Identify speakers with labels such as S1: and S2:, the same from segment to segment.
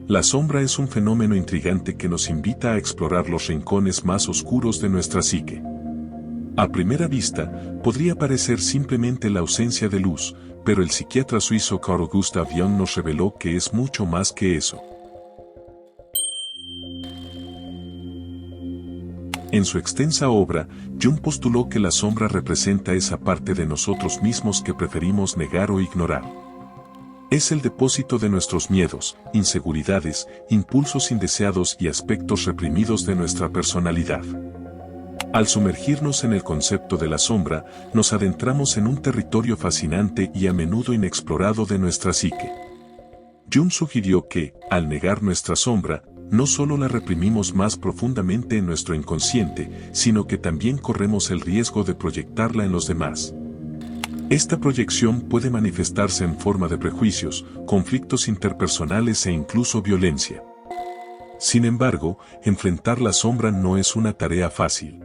S1: La sombra es un fenómeno intrigante que nos invita a explorar los rincones más oscuros de nuestra psique. A primera vista, podría parecer simplemente la ausencia de luz, pero el psiquiatra suizo Carl Gustav Jung nos reveló que es mucho más que eso. En su extensa obra, Jung postuló que la sombra representa esa parte de nosotros mismos que preferimos negar o ignorar. Es el depósito de nuestros miedos, inseguridades, impulsos indeseados y aspectos reprimidos de nuestra personalidad. Al sumergirnos en el concepto de la sombra, nos adentramos en un territorio fascinante y a menudo inexplorado de nuestra psique. Jung sugirió que, al negar nuestra sombra, no solo la reprimimos más profundamente en nuestro inconsciente, sino que también corremos el riesgo de proyectarla en los demás. Esta proyección puede manifestarse en forma de prejuicios, conflictos interpersonales e incluso violencia. Sin embargo, enfrentar la sombra no es una tarea fácil.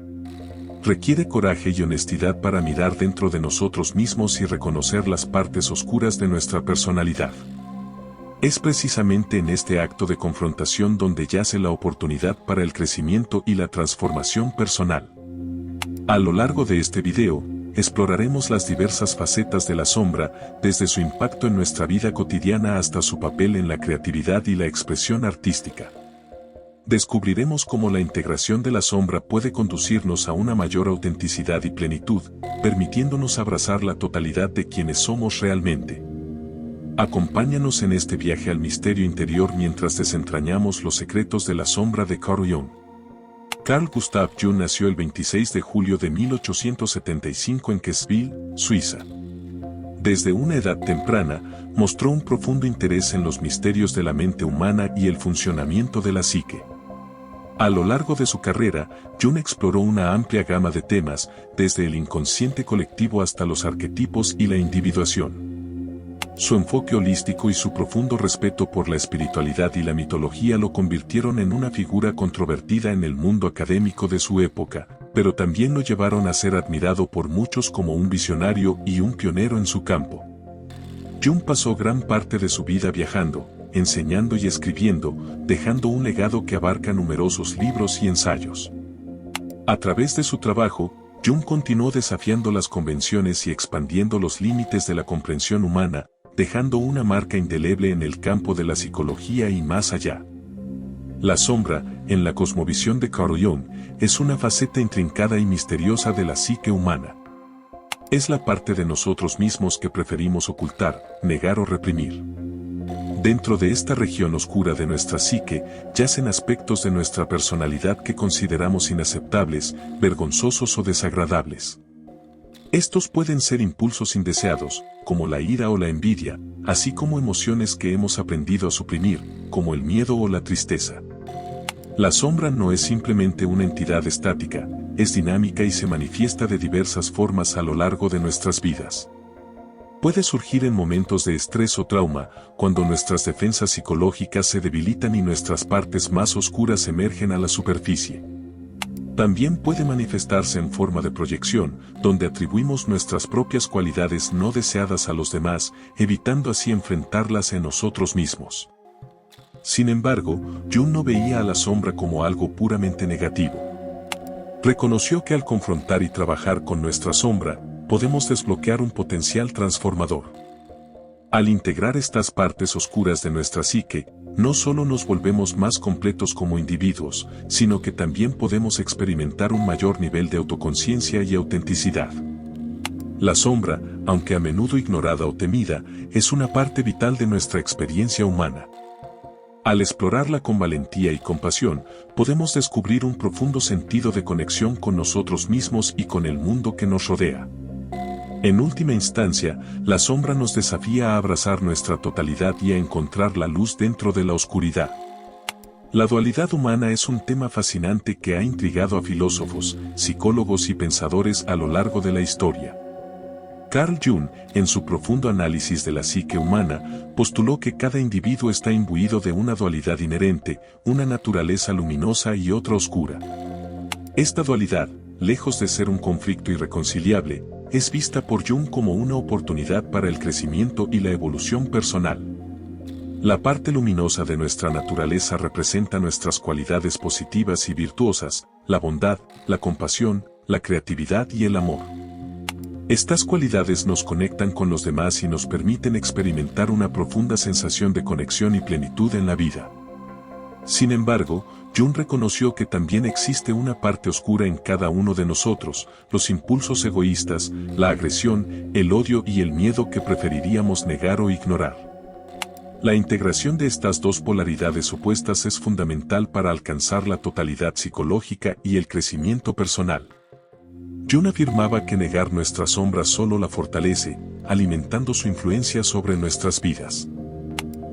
S1: Requiere coraje y honestidad para mirar dentro de nosotros mismos y reconocer las partes oscuras de nuestra personalidad. Es precisamente en este acto de confrontación donde yace la oportunidad para el crecimiento y la transformación personal. A lo largo de este video, exploraremos las diversas facetas de la sombra, desde su impacto en nuestra vida cotidiana hasta su papel en la creatividad y la expresión artística. Descubriremos cómo la integración de la sombra puede conducirnos a una mayor autenticidad y plenitud, permitiéndonos abrazar la totalidad de quienes somos realmente. Acompáñanos en este viaje al misterio interior mientras desentrañamos los secretos de la sombra de Carl Jung. Carl Gustav Jung nació el 26 de julio de 1875 en Kitzbühel, Suiza. Desde una edad temprana, mostró un profundo interés en los misterios de la mente humana y el funcionamiento de la psique. A lo largo de su carrera, Jung exploró una amplia gama de temas, desde el inconsciente colectivo hasta los arquetipos y la individuación. Su enfoque holístico y su profundo respeto por la espiritualidad y la mitología lo convirtieron en una figura controvertida en el mundo académico de su época, pero también lo llevaron a ser admirado por muchos como un visionario y un pionero en su campo. Jung pasó gran parte de su vida viajando, enseñando y escribiendo, dejando un legado que abarca numerosos libros y ensayos. A través de su trabajo, Jung continuó desafiando las convenciones y expandiendo los límites de la comprensión humana, dejando una marca indeleble en el campo de la psicología y más allá. La sombra, en la cosmovisión de Carl Jung, es una faceta intrincada y misteriosa de la psique humana. Es la parte de nosotros mismos que preferimos ocultar, negar o reprimir. Dentro de esta región oscura de nuestra psique, yacen aspectos de nuestra personalidad que consideramos inaceptables, vergonzosos o desagradables. Estos pueden ser impulsos indeseados, como la ira o la envidia, así como emociones que hemos aprendido a suprimir, como el miedo o la tristeza. La sombra no es simplemente una entidad estática, es dinámica y se manifiesta de diversas formas a lo largo de nuestras vidas. Puede surgir en momentos de estrés o trauma, cuando nuestras defensas psicológicas se debilitan y nuestras partes más oscuras emergen a la superficie. También puede manifestarse en forma de proyección, donde atribuimos nuestras propias cualidades no deseadas a los demás, evitando así enfrentarlas en nosotros mismos. Sin embargo, Jung no veía a la sombra como algo puramente negativo. Reconoció que al confrontar y trabajar con nuestra sombra, podemos desbloquear un potencial transformador. Al integrar estas partes oscuras de nuestra psique, no solo nos volvemos más completos como individuos, sino que también podemos experimentar un mayor nivel de autoconciencia y autenticidad. La sombra, aunque a menudo ignorada o temida, es una parte vital de nuestra experiencia humana. Al explorarla con valentía y compasión, podemos descubrir un profundo sentido de conexión con nosotros mismos y con el mundo que nos rodea. En última instancia, la sombra nos desafía a abrazar nuestra totalidad y a encontrar la luz dentro de la oscuridad. La dualidad humana es un tema fascinante que ha intrigado a filósofos, psicólogos y pensadores a lo largo de la historia. Carl Jung, en su profundo análisis de la psique humana, postuló que cada individuo está imbuido de una dualidad inherente, una naturaleza luminosa y otra oscura. Esta dualidad, lejos de ser un conflicto irreconciliable, es vista por Jung como una oportunidad para el crecimiento y la evolución personal. La parte luminosa de nuestra naturaleza representa nuestras cualidades positivas y virtuosas, la bondad, la compasión, la creatividad y el amor. Estas cualidades nos conectan con los demás y nos permiten experimentar una profunda sensación de conexión y plenitud en la vida. Sin embargo, Jung reconoció que también existe una parte oscura en cada uno de nosotros, los impulsos egoístas, la agresión, el odio y el miedo que preferiríamos negar o ignorar. La integración de estas dos polaridades opuestas es fundamental para alcanzar la totalidad psicológica y el crecimiento personal. Jung afirmaba que negar nuestra sombra solo la fortalece, alimentando su influencia sobre nuestras vidas.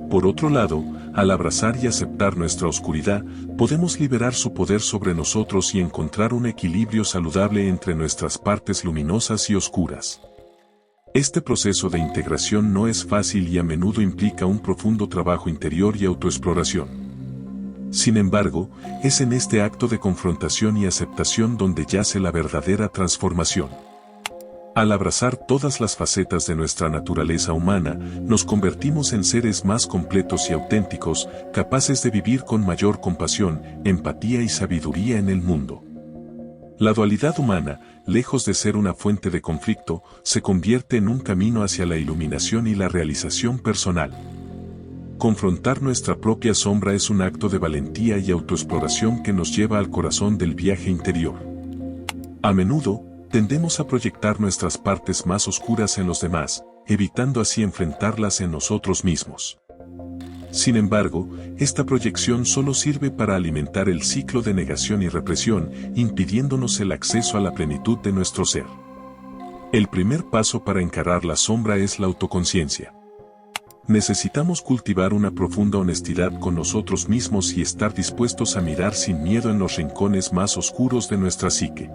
S1: Por otro lado, al abrazar y aceptar nuestra oscuridad, podemos liberar su poder sobre nosotros y encontrar un equilibrio saludable entre nuestras partes luminosas y oscuras. Este proceso de integración no es fácil y a menudo implica un profundo trabajo interior y autoexploración. Sin embargo, es en este acto de confrontación y aceptación donde yace la verdadera transformación. Al abrazar todas las facetas de nuestra naturaleza humana, nos convertimos en seres más completos y auténticos, capaces de vivir con mayor compasión, empatía y sabiduría en el mundo. La dualidad humana, lejos de ser una fuente de conflicto, se convierte en un camino hacia la iluminación y la realización personal. Confrontar nuestra propia sombra es un acto de valentía y autoexploración que nos lleva al corazón del viaje interior. A menudo, tendemos a proyectar nuestras partes más oscuras en los demás, evitando así enfrentarlas en nosotros mismos. Sin embargo, esta proyección solo sirve para alimentar el ciclo de negación y represión, impidiéndonos el acceso a la plenitud de nuestro ser. El primer paso para encarar la sombra es la autoconciencia. Necesitamos cultivar una profunda honestidad con nosotros mismos y estar dispuestos a mirar sin miedo en los rincones más oscuros de nuestra psique.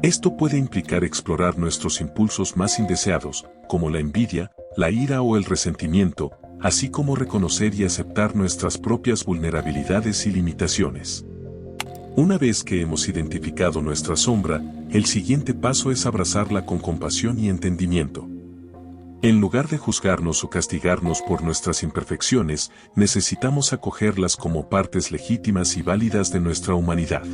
S1: Esto puede implicar explorar nuestros impulsos más indeseados, como la envidia, la ira o el resentimiento, así como reconocer y aceptar nuestras propias vulnerabilidades y limitaciones. Una vez que hemos identificado nuestra sombra, el siguiente paso es abrazarla con compasión y entendimiento. En lugar de juzgarnos o castigarnos por nuestras imperfecciones, necesitamos acogerlas como partes legítimas y válidas de nuestra humanidad.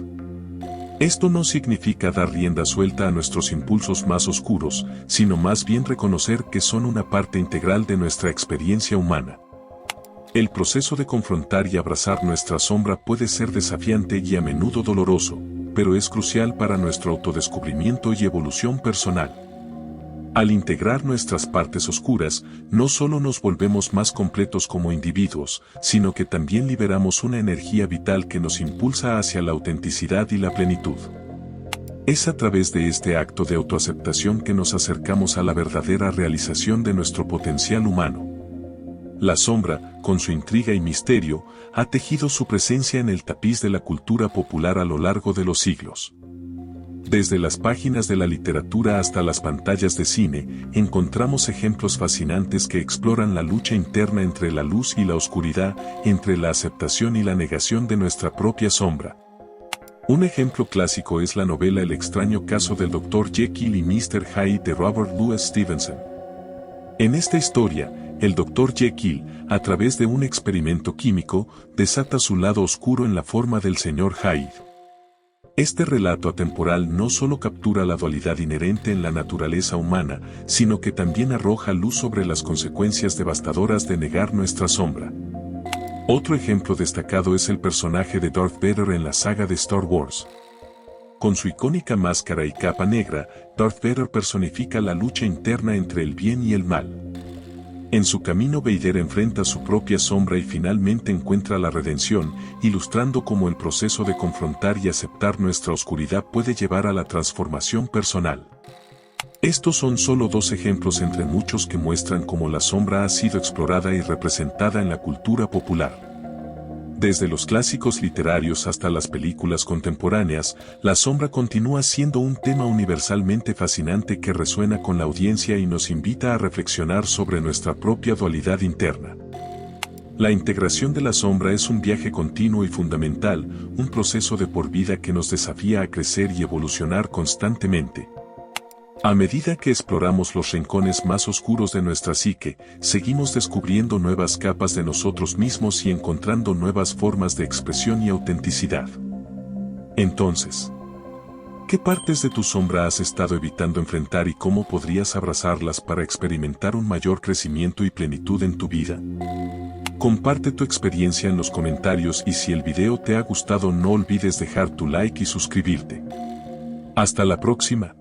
S1: Esto no significa dar rienda suelta a nuestros impulsos más oscuros, sino más bien reconocer que son una parte integral de nuestra experiencia humana. El proceso de confrontar y abrazar nuestra sombra puede ser desafiante y a menudo doloroso, pero es crucial para nuestro autodescubrimiento y evolución personal. Al integrar nuestras partes oscuras, no solo nos volvemos más completos como individuos, sino que también liberamos una energía vital que nos impulsa hacia la autenticidad y la plenitud. Es a través de este acto de autoaceptación que nos acercamos a la verdadera realización de nuestro potencial humano. La sombra, con su intriga y misterio, ha tejido su presencia en el tapiz de la cultura popular a lo largo de los siglos. Desde las páginas de la literatura hasta las pantallas de cine, encontramos ejemplos fascinantes que exploran la lucha interna entre la luz y la oscuridad, entre la aceptación y la negación de nuestra propia sombra. Un ejemplo clásico es la novela El extraño caso del Dr. Jekyll y Mr. Hyde de Robert Louis Stevenson. En esta historia, el Dr. Jekyll, a través de un experimento químico, desata su lado oscuro en la forma del Sr. Hyde. Este relato atemporal no solo captura la dualidad inherente en la naturaleza humana, sino que también arroja luz sobre las consecuencias devastadoras de negar nuestra sombra. Otro ejemplo destacado es el personaje de Darth Vader en la saga de Star Wars. Con su icónica máscara y capa negra, Darth Vader personifica la lucha interna entre el bien y el mal. En su camino Vader enfrenta su propia sombra y finalmente encuentra la redención, ilustrando cómo el proceso de confrontar y aceptar nuestra oscuridad puede llevar a la transformación personal. Estos son solo dos ejemplos entre muchos que muestran cómo la sombra ha sido explorada y representada en la cultura popular. Desde los clásicos literarios hasta las películas contemporáneas, la sombra continúa siendo un tema universalmente fascinante que resuena con la audiencia y nos invita a reflexionar sobre nuestra propia dualidad interna. La integración de la sombra es un viaje continuo y fundamental, un proceso de por vida que nos desafía a crecer y evolucionar constantemente. A medida que exploramos los rincones más oscuros de nuestra psique, seguimos descubriendo nuevas capas de nosotros mismos y encontrando nuevas formas de expresión y autenticidad. Entonces, ¿qué partes de tu sombra has estado evitando enfrentar y cómo podrías abrazarlas para experimentar un mayor crecimiento y plenitud en tu vida? Comparte tu experiencia en los comentarios y si el video te ha gustado no olvides dejar tu like y suscribirte. Hasta la próxima.